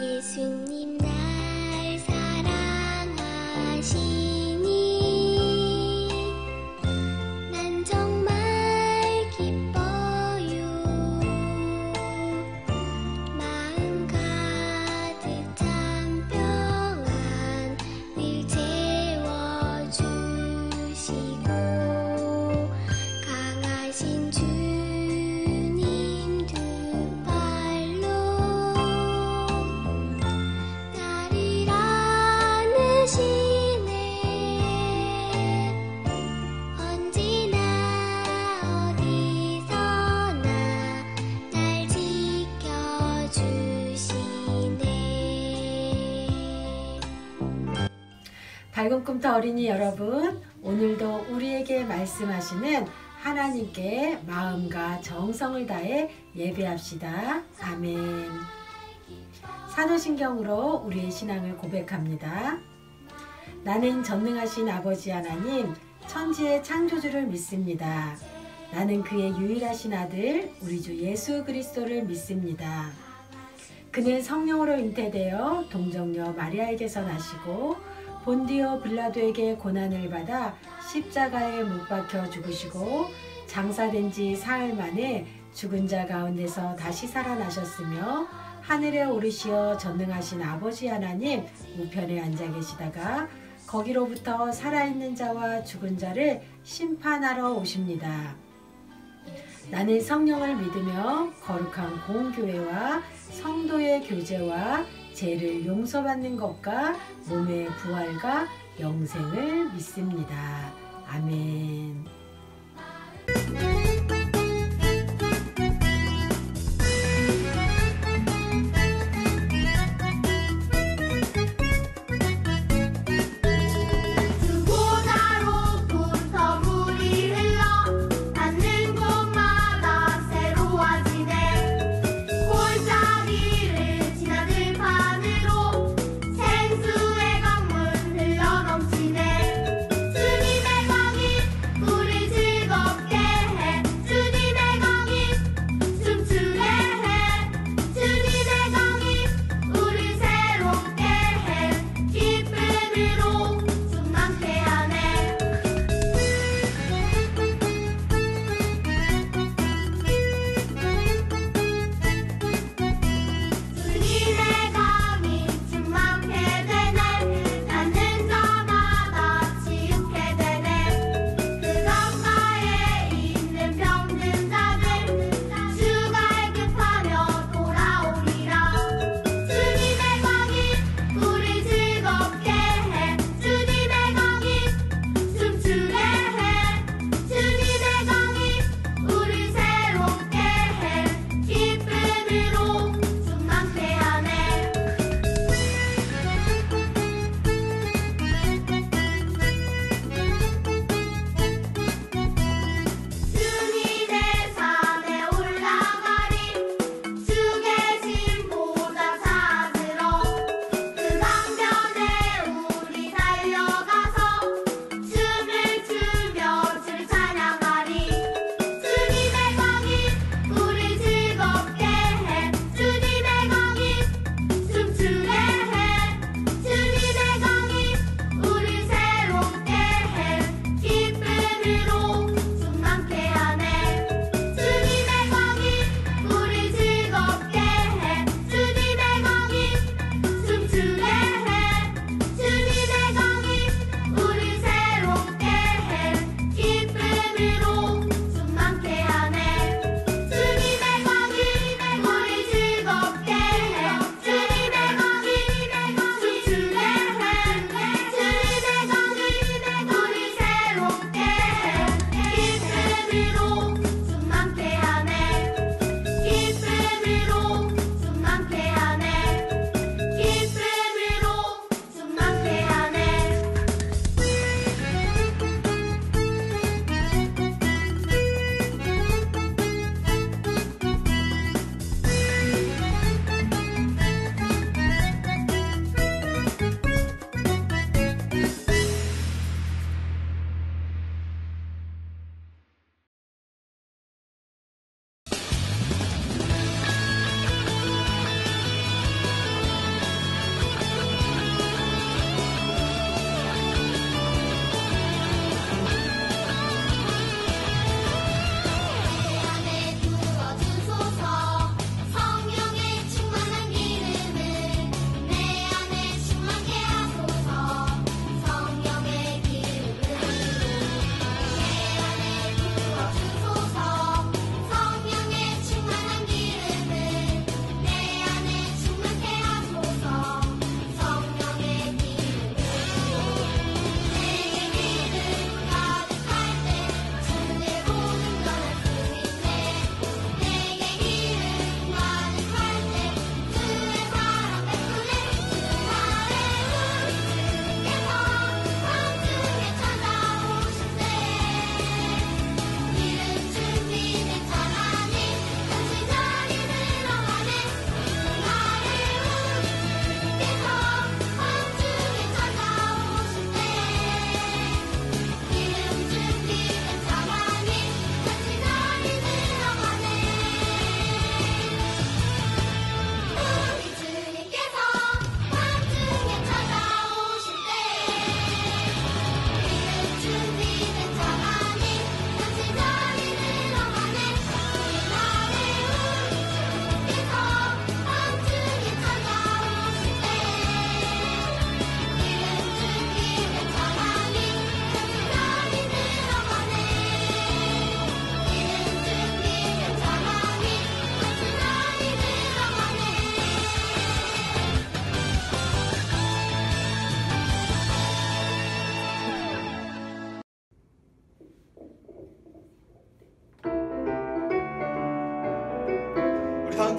예수님 날 사랑하시니 난 정말 기뻐요. 마음 가득 참 평안 늘 채워주시고 강하신 주님 두 팔로 나를 안으시네. 언제나 어디서나 날 지켜주시네. 밝은 꿈터 어린이 여러분, 오늘도 우리에게 말씀하시는 하나님께 마음과 정성을 다해 예배합시다. 아멘. 사도신경으로 우리의 신앙을 고백합니다. 나는 전능하신 아버지 하나님, 천지의 창조주를 믿습니다. 나는 그의 유일하신 아들, 우리 주 예수 그리스도를 믿습니다. 그는 성령으로 잉태되어 동정녀 마리아에게서 나시고 본디오 빌라도에게 고난을 받아 십자가에 못 박혀 죽으시고 장사된 지 사흘 만에 죽은 자 가운데서 다시 살아나셨으며 하늘에 오르시어 전능하신 아버지 하나님 우편에 앉아 계시다가 거기로부터 살아있는 자와 죽은 자를 심판하러 오십니다. 나는 성령을 믿으며 거룩한 공교회와 성도의 교제와 죄를 용서받는 것과 몸의 부활과 영생을 믿습니다. 아멘. 수고자로부터 물이 흘러 닿는 곳마다 새로워지네. 골짜기를 지나 들판으로 생수의 강물 흘러넘치네. 주님의 강이 우리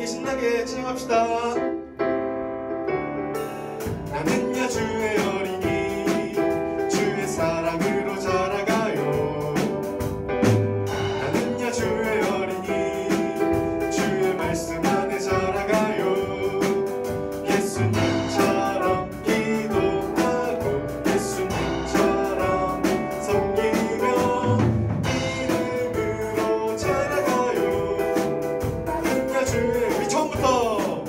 함께 신나게 찬양합시다. 나는야 주의 어린이 주의 사랑으로 자라가요. 나는야 주의 어린이 주의 말씀 안에 자라가요. 예수님처럼 기도하고 예수님처럼 섬기며 이름으로 자라가요. 나는야 주의 우리 처음부터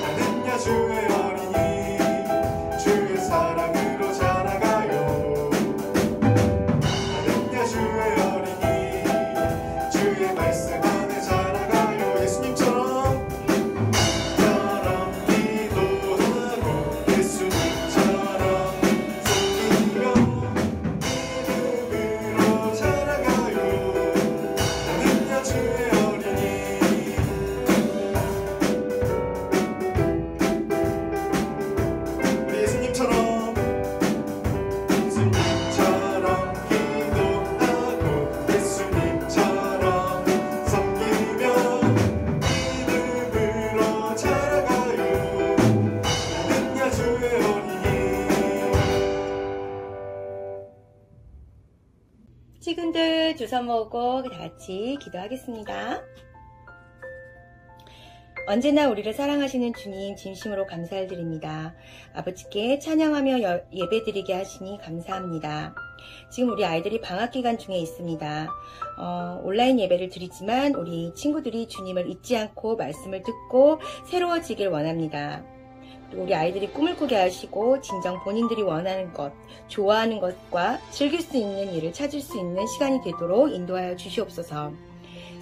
나는야 주의 어린이 주의 사랑으로 자라가요. 나는야 주의 어린이 주의 말씀 안에 자라가요. 예수님처럼 기도하고 예수님처럼 섬기며 이름으로 자라가요. 나는야 주의 어린이 우리 예수님처럼 기도하고 예수님처럼 섬기며 이름으로 자라가요. 나는야 주의 어린이. 친구들 두 손 모으고 다 같이 기도하겠습니다. 언제나 우리를 사랑하시는 주님 진심으로 감사를 드립니다. 아버지께 찬양하며 예배드리게 하시니 감사합니다. 지금 우리 아이들이 방학기간 중에 있습니다. 온라인 예배를 드리지만 우리 친구들이 주님을 잊지 않고 말씀을 듣고 새로워지길 원합니다. 그리고 우리 아이들이 꿈을 꾸게 하시고 진정 본인들이 원하는 것, 좋아하는 것과 즐길 수 있는 일을 찾을 수 있는 시간이 되도록 인도하여 주시옵소서.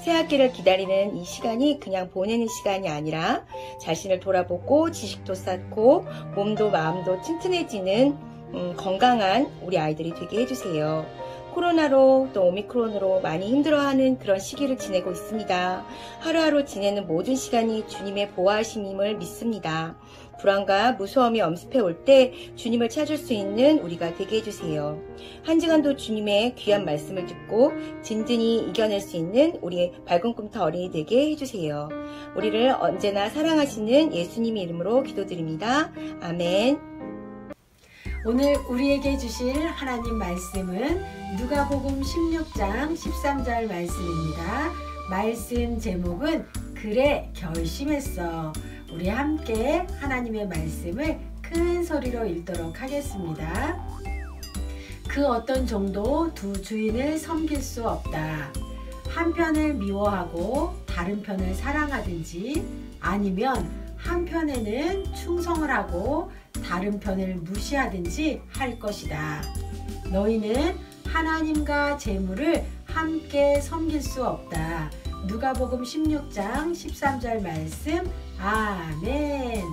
새학기를 기다리는 이 시간이 그냥 보내는 시간이 아니라 자신을 돌아보고 지식도 쌓고 몸도 마음도 튼튼해지는 건강한 우리 아이들이 되게 해주세요. 코로나로 또 오미크론으로 많이 힘들어하는 그런 시기를 지내고 있습니다. 하루하루 지내는 모든 시간이 주님의 보호하심임을 믿습니다. 불안과 무서움이 엄습해 올 때 주님을 찾을 수 있는 우리가 되게 해주세요. 한 시간도 주님의 귀한 말씀을 듣고 든든히 이겨낼 수 있는 우리의 밝은 꿈터 어린이 되게 해주세요. 우리를 언제나 사랑하시는 예수님의 이름으로 기도드립니다. 아멘. 오늘 우리에게 주실 하나님 말씀은 누가복음 16장 13절 말씀입니다. 말씀 제목은 그래 결심했어. 우리 함께 하나님의 말씀을 큰 소리로 읽도록 하겠습니다. 그 어떤 종도 두 주인을 섬길 수 없다. 한 편을 미워하고 다른 편을 사랑하든지 아니면 한 편에는 충성을 하고 다른 편을 무시하든지 할 것이다. 너희는 하나님과 재물을 함께 섬길 수 없다. 누가복음 16장 13절 말씀. 아멘.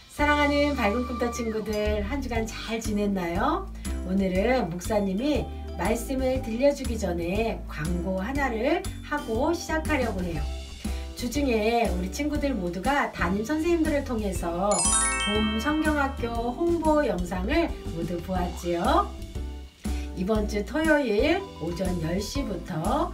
사랑하는 밝은 꿈터 친구들, 한 주간 잘 지냈나요? 오늘은 목사님이 말씀을 들려주기 전에 광고 하나를 하고 시작하려고 해요. 주중에 우리 친구들 모두가 담임 선생님들을 통해서 봄 성경학교 홍보 영상을 모두 보았지요. 이번 주 토요일 오전 10시부터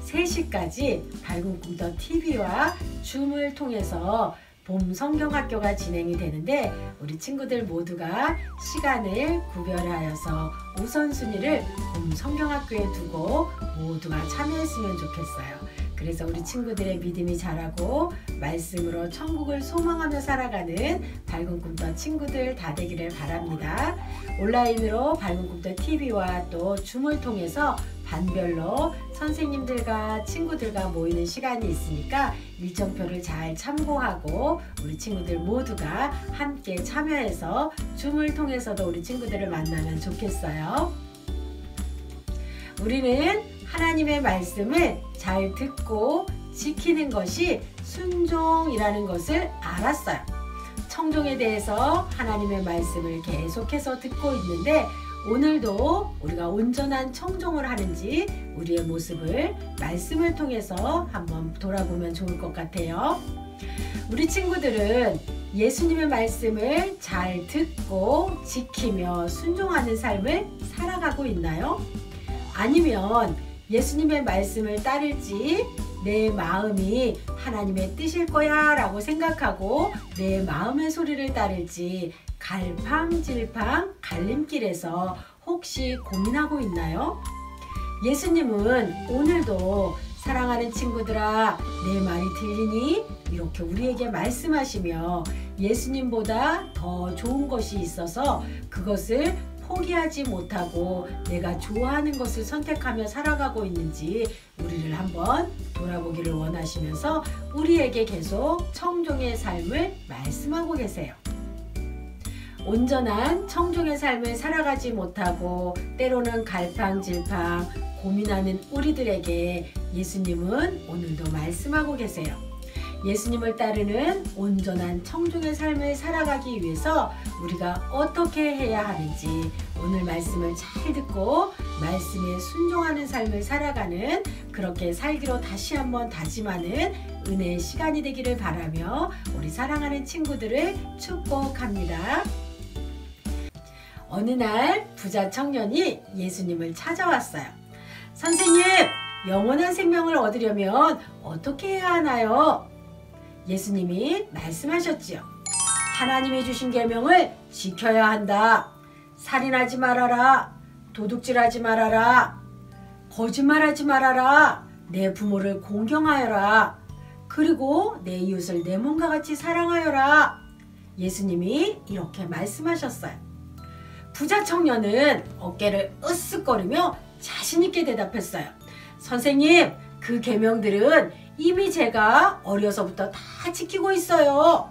3시까지 밝은 꿈터 TV와 줌을 통해서 봄 성경학교가 진행이 되는데 우리 친구들 모두가 시간을 구별하여서 우선순위를 봄 성경학교에 두고 모두가 참여했으면 좋겠어요. 그래서 우리 친구들의 믿음이 자라고 말씀으로 천국을 소망하며 살아가는 밝은 꿈터 친구들 다 되기를 바랍니다. 온라인으로 밝은 꿈터 TV와 또 줌을 통해서 반별로 선생님들과 친구들과 모이는 시간이 있으니까 일정표를 잘 참고하고 우리 친구들 모두가 함께 참여해서 줌을 통해서도 우리 친구들을 만나면 좋겠어요. 우리는 하나님의 말씀을 잘 듣고 지키는 것이 순종이라는 것을 알았어요. 청종에 대해서 하나님의 말씀을 계속해서 듣고 있는데 오늘도 우리가 온전한 청종을 하는지 우리의 모습을 말씀을 통해서 한번 돌아보면 좋을 것 같아요. 우리 친구들은 예수님의 말씀을 잘 듣고 지키며 순종하는 삶을 살아가고 있나요? 아니면 예수님의 말씀을 따를지 내 마음이 하나님의 뜻일 거야 라고 생각하고 내 마음의 소리를 따를지 갈팡질팡 갈림길에서 혹시 고민하고 있나요? 예수님은 오늘도 사랑하는 친구들아 내 말이 들리니? 이렇게 우리에게 말씀하시며 예수님보다 더 좋은 것이 있어서 그것을 포기하지 못하고 내가 좋아하는 것을 선택하며 살아가고 있는지 우리를 한번 돌아보기를 원하시면서 우리에게 계속 청종의 삶을 말씀하고 계세요. 온전한 청종의 삶을 살아가지 못하고 때로는 갈팡질팡 고민하는 우리들에게 예수님은 오늘도 말씀하고 계세요. 예수님을 따르는 온전한 청종의 삶을 살아가기 위해서 우리가 어떻게 해야 하는지 오늘 말씀을 잘 듣고 말씀에 순종하는 삶을 살아가는 그렇게 살기로 다시 한번 다짐하는 은혜의 시간이 되기를 바라며 우리 사랑하는 친구들을 축복합니다. 어느 날 부자 청년이 예수님을 찾아왔어요. 선생님, 영원한 생명을 얻으려면 어떻게 해야 하나요? 예수님이 말씀하셨지요. 하나님이 주신 계명을 지켜야 한다. 살인하지 말아라. 도둑질하지 말아라. 거짓말하지 말아라. 내 부모를 공경하여라. 그리고 내 이웃을 내 몸과 같이 사랑하여라. 예수님이 이렇게 말씀하셨어요. 부자 청년은 어깨를 으쓱거리며 자신있게 대답했어요. 선생님, 그 계명들은 이미 제가 어려서부터 다 지키고 있어요.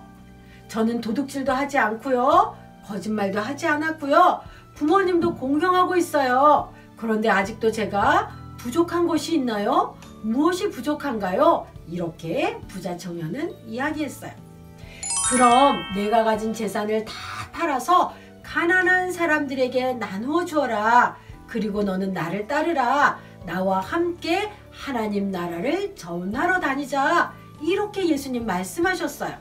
저는 도둑질도 하지 않고요. 거짓말도 하지 않았고요. 부모님도 공경하고 있어요. 그런데 아직도 제가 부족한 것이 있나요? 무엇이 부족한가요? 이렇게 부자 청년은 이야기했어요. 그럼 내가 가진 재산을 다 팔아서 가난한 사람들에게 나누어 주어라. 그리고 너는 나를 따르라. 나와 함께 하나님 나라를 전하러 다니자. 이렇게 예수님 말씀하셨어요.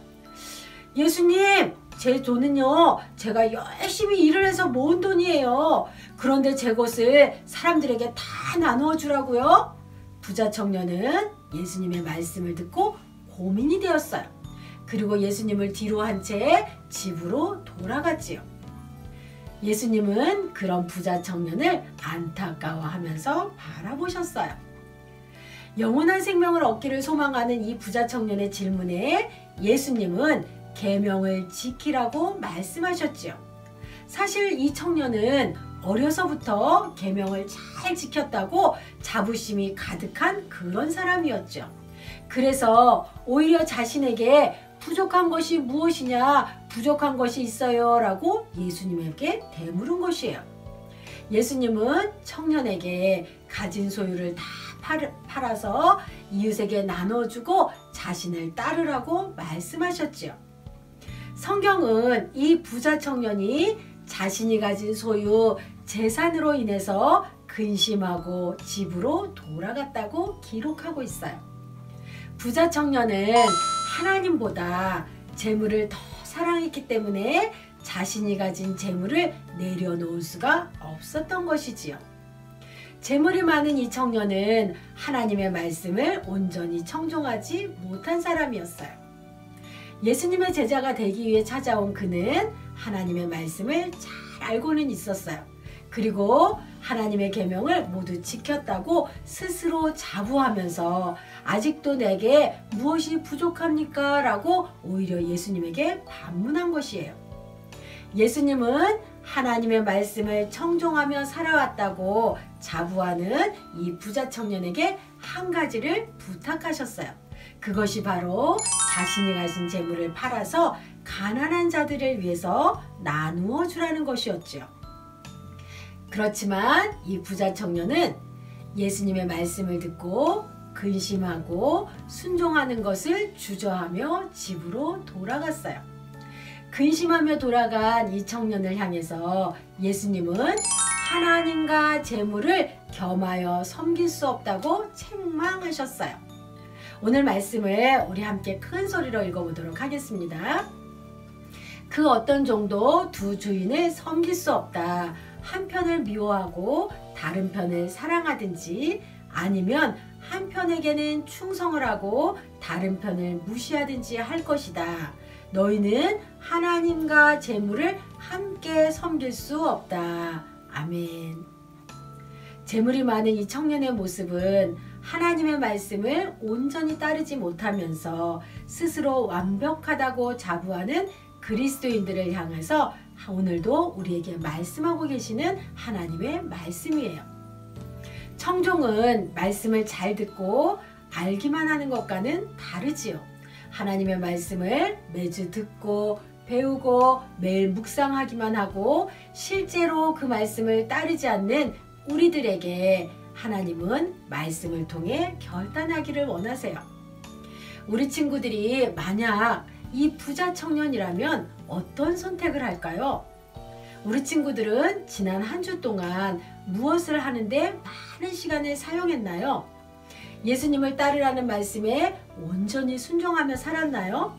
예수님, 제 돈은요, 제가 열심히 일을 해서 모은 돈이에요. 그런데 제 것을 사람들에게 다 나누어 주라고요? 부자 청년은 예수님의 말씀을 듣고 고민이 되었어요. 그리고 예수님을 뒤로 한 채 집으로 돌아갔지요. 예수님은 그런 부자 청년을 안타까워하면서 바라보셨어요. 영원한 생명을 얻기를 소망하는 이 부자 청년의 질문에 예수님은 계명을 지키라고 말씀하셨지요. 사실 이 청년은 어려서부터 계명을 잘 지켰다고 자부심이 가득한 그런 사람이었죠. 그래서 오히려 자신에게 부족한 것이 무엇이냐, 부족한 것이 있어요 라고 예수님에게 되물은 것이에요. 예수님은 청년에게 가진 소유를 다 팔아서 이웃에게 나눠주고 자신을 따르라고 말씀하셨지요. 성경은 이 부자 청년이 자신이 가진 소유, 재산으로 인해서 근심하고 집으로 돌아갔다고 기록하고 있어요. 부자 청년은 하나님보다 재물을 더 사랑했기 때문에 자신이 가진 재물을 내려놓을 수가 없었던 것이지요. 재물이 많은 이 청년은 하나님의 말씀을 온전히 청종하지 못한 사람이었어요. 예수님의 제자가 되기 위해 찾아온 그는 하나님의 말씀을 잘 알고는 있었어요. 그리고 하나님의 계명을 모두 지켰다고 스스로 자부하면서 아직도 내게 무엇이 부족합니까? 라고 오히려 예수님에게 반문한 것이에요. 예수님은 하나님의 말씀을 청종하며 살아왔다고 자부하는 이 부자 청년에게 한 가지를 부탁하셨어요. 그것이 바로 자신이 가진 재물을 팔아서 가난한 자들을 위해서 나누어 주라는 것이었지요. 그렇지만 이 부자 청년은 예수님의 말씀을 듣고 근심하고 순종하는 것을 주저하며 집으로 돌아갔어요. 근심하며 돌아간 이 청년을 향해서 예수님은 하나님과 재물을 겸하여 섬길 수 없다고 책망하셨어요. 오늘 말씀을 우리 함께 큰 소리로 읽어보도록 하겠습니다. 그 어떤 종도 두 주인을 섬길 수 없다. 한 편을 미워하고 다른 편을 사랑하든지 아니면 한편에게는 충성을 하고 다른 편을 무시하든지 할 것이다. 너희는 하나님과 재물을 함께 섬길 수 없다. 아멘. 재물이 많은 이 청년의 모습은 하나님의 말씀을 온전히 따르지 못하면서 스스로 완벽하다고 자부하는 그리스도인들을 향해서 오늘도 우리에게 말씀하고 계시는 하나님의 말씀이에요. 청종은 말씀을 잘 듣고 알기만 하는 것과는 다르지요. 하나님의 말씀을 매주 듣고 배우고 매일 묵상하기만 하고 실제로 그 말씀을 따르지 않는 우리들에게 하나님은 말씀을 통해 결단하기를 원하세요. 우리 친구들이 만약 이 부자 청년이라면 어떤 선택을 할까요? 우리 친구들은 지난 한 주 동안 무엇을 하는데 많은 시간을 사용했나요? 예수님을 따르라는 말씀에 온전히 순종하며 살았나요?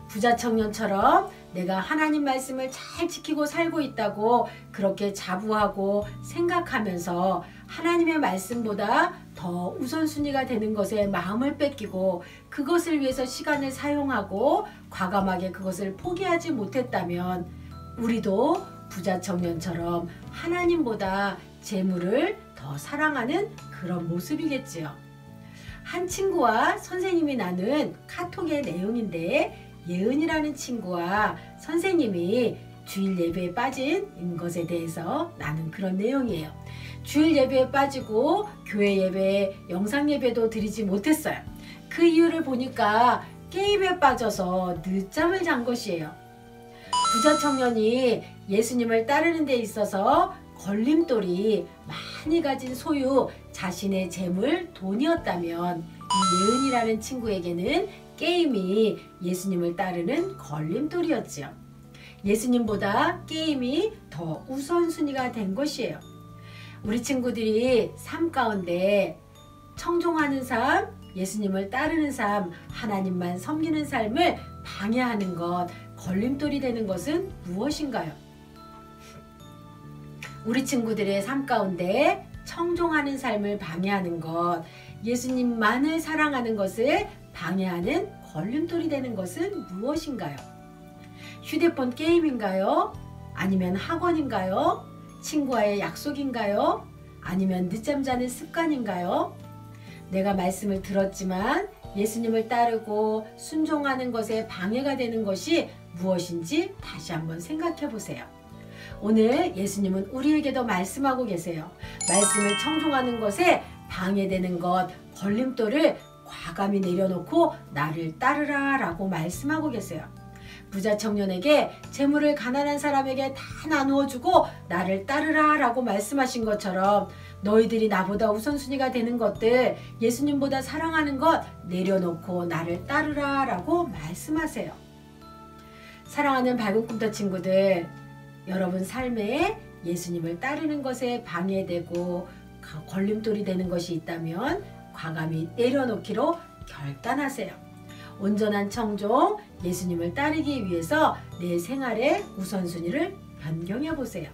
부자 청년처럼 내가 하나님 말씀을 잘 지키고 살고 있다고 그렇게 자부하고 생각하면서 하나님의 말씀보다 더 우선순위가 되는 것에 마음을 뺏기고 그것을 위해서 시간을 사용하고 과감하게 그것을 포기하지 못했다면 우리도 부자 청년처럼 하나님보다 재물을 더 사랑하는 그런 모습이겠지요. 한 친구와 선생님이 나눈 카톡의 내용인데 예은이라는 친구와 선생님이 주일 예배에 빠진 것에 대해서 나눈 그런 내용이에요. 주일 예배에 빠지고 교회 예배, 영상 예배도 드리지 못했어요. 그 이유를 보니까 게임에 빠져서 늦잠을 잔 것이에요. 부자 청년이 예수님을 따르는 데 있어서 걸림돌이 많이 가진 소유, 자신의 재물, 돈이었다면 이 예은이라는 친구에게는 게임이 예수님을 따르는 걸림돌이었지요. 예수님보다 게임이 더 우선순위가 된 것이에요. 우리 친구들이 삶 가운데 청종하는 삶, 예수님을 따르는 삶, 하나님만 섬기는 삶을 방해하는 것, 걸림돌이 되는 것은 무엇인가요? 우리 친구들의 삶 가운데 청종하는 삶을 방해하는 것, 예수님만을 사랑하는 것을 방해하는 걸림돌이 되는 것은 무엇인가요? 휴대폰 게임인가요? 아니면 학원인가요? 친구와의 약속인가요? 아니면 늦잠 자는 습관인가요? 내가 말씀을 들었지만 예수님을 따르고 순종하는 것에 방해가 되는 것이 무엇인지 다시 한번 생각해 보세요. 오늘 예수님은 우리에게도 말씀하고 계세요. 말씀을 청종하는 것에 방해되는 것, 걸림돌을 과감히 내려놓고 나를 따르라 라고 말씀하고 계세요. 부자 청년에게 재물을 가난한 사람에게 다 나누어 주고 나를 따르라 라고 말씀하신 것처럼 너희들이 나보다 우선순위가 되는 것들, 예수님보다 사랑하는 것 내려놓고 나를 따르라 라고 말씀하세요. 사랑하는 밝은 꿈터 친구들, 여러분 삶에 예수님을 따르는 것에 방해되고 걸림돌이 되는 것이 있다면 과감히 내려놓기로 결단하세요. 온전한 청종, 예수님을 따르기 위해서 내 생활의 우선순위를 변경해 보세요.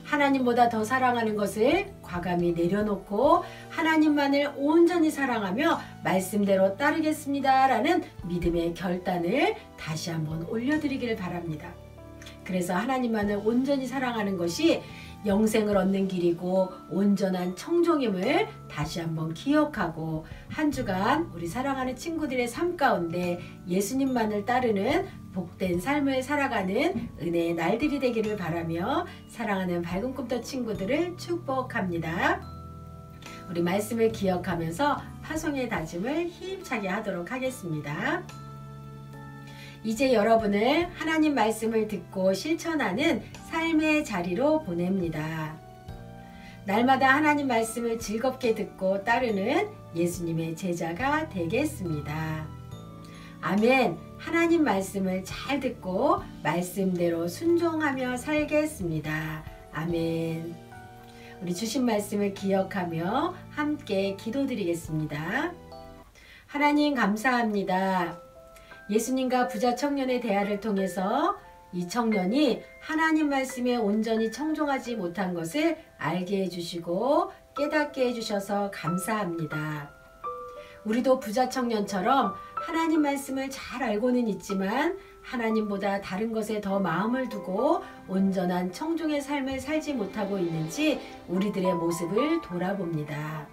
하나님보다 더 사랑하는 것을 과감히 내려놓고 하나님만을 온전히 사랑하며 말씀대로 따르겠습니다 라는 믿음의 결단을 다시 한번 올려드리기를 바랍니다. 그래서 하나님만을 온전히 사랑하는 것이 영생을 얻는 길이고 온전한 청종임을 다시 한번 기억하고 한 주간 우리 사랑하는 친구들의 삶 가운데 예수님만을 따르는 복된 삶을 살아가는 은혜의 날들이 되기를 바라며 사랑하는 밝은 꿈터 친구들을 축복합니다. 우리 말씀을 기억하면서 파송의 다짐을 힘차게 하도록 하겠습니다. 이제 여러분을 하나님 말씀을 듣고 실천하는 삶의 자리로 보냅니다. 날마다 하나님 말씀을 즐겁게 듣고 따르는 예수님의 제자가 되겠습니다. 아멘. 하나님 말씀을 잘 듣고 말씀대로 순종하며 살겠습니다. 아멘. 우리 주신 말씀을 기억하며 함께 기도드리겠습니다. 하나님 감사합니다. 예수님과 부자 청년의 대화를 통해서 이 청년이 하나님 말씀에 온전히 청종하지 못한 것을 알게 해주시고 깨닫게 해주셔서 감사합니다. 우리도 부자 청년처럼 하나님 말씀을 잘 알고는 있지만 하나님보다 다른 것에 더 마음을 두고 온전한 청중의 삶을 살지 못하고 있는지 우리들의 모습을 돌아봅니다.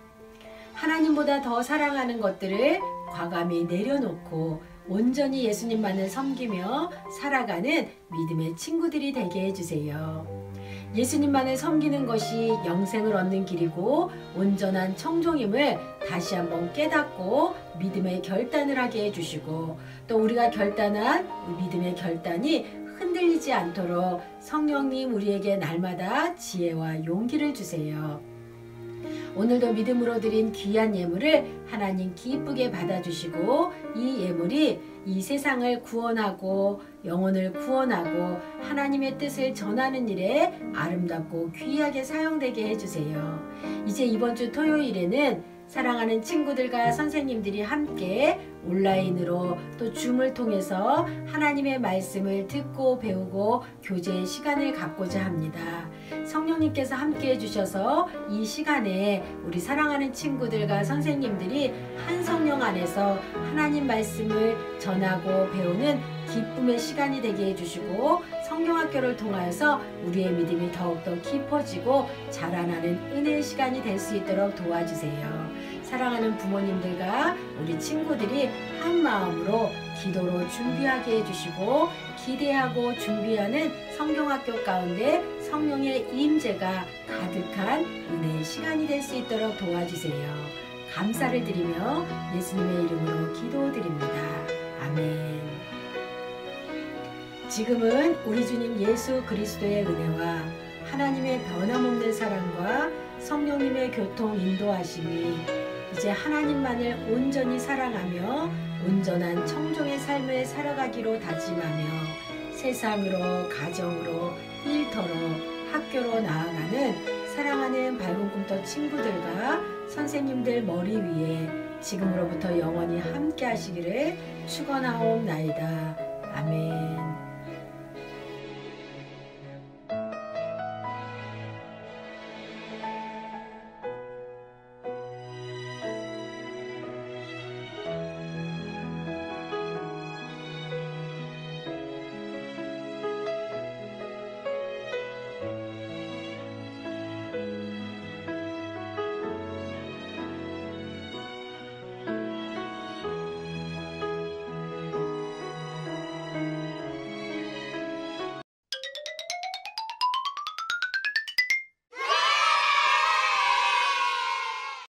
하나님보다 더 사랑하는 것들을 과감히 내려놓고 온전히 예수님만을 섬기며 살아가는 믿음의 친구들이 되게 해주세요. 예수님만을 섬기는 것이 영생을 얻는 길이고 온전한 청종임을 다시 한번 깨닫고 믿음의 결단을 하게 해주시고 또 우리가 결단한 믿음의 결단이 흔들리지 않도록 성령님 우리에게 날마다 지혜와 용기를 주세요. 오늘도 믿음으로 드린 귀한 예물을 하나님 기쁘게 받아주시고 이 예물이 이 세상을 구원하고 영혼을 구원하고 하나님의 뜻을 전하는 일에 아름답고 귀하게 사용되게 해주세요. 이제 이번 주 토요일에는 사랑하는 친구들과 선생님들이 함께 온라인으로 또 줌을 통해서 하나님의 말씀을 듣고 배우고 교제의 시간을 갖고자 합니다. 성령님께서 함께 해주셔서 이 시간에 우리 사랑하는 친구들과 선생님들이 한 성령 안에서 하나님 말씀을 전하고 배우는 기쁨의 시간이 되게 해주시고 성령학교를 통하여서 우리의 믿음이 더욱더 깊어지고 자라나는 은혜의 시간이 될 수 있도록 도와주세요. 사랑하는 부모님들과 우리 친구들이 한 마음으로 기도로 준비하게 해주시고 기대하고 준비하는 성경학교 가운데 성령의 임재가 가득한 은혜의 시간이 될 수 있도록 도와주세요. 감사를 드리며 예수님의 이름으로 기도드립니다. 아멘. 지금은 우리 주님 예수 그리스도의 은혜와 하나님의 변함없는 사랑과 성령님의 교통 인도하심이 이제 하나님만을 온전히 사랑하며 온전한 청종의 삶을 살아가기로 다짐하며 세상으로 가정으로 일터로 학교로 나아가는 사랑하는 밝은 꿈터 친구들과 선생님들 머리 위에 지금으로부터 영원히 함께 하시기를 축원하옵나이다. 아멘.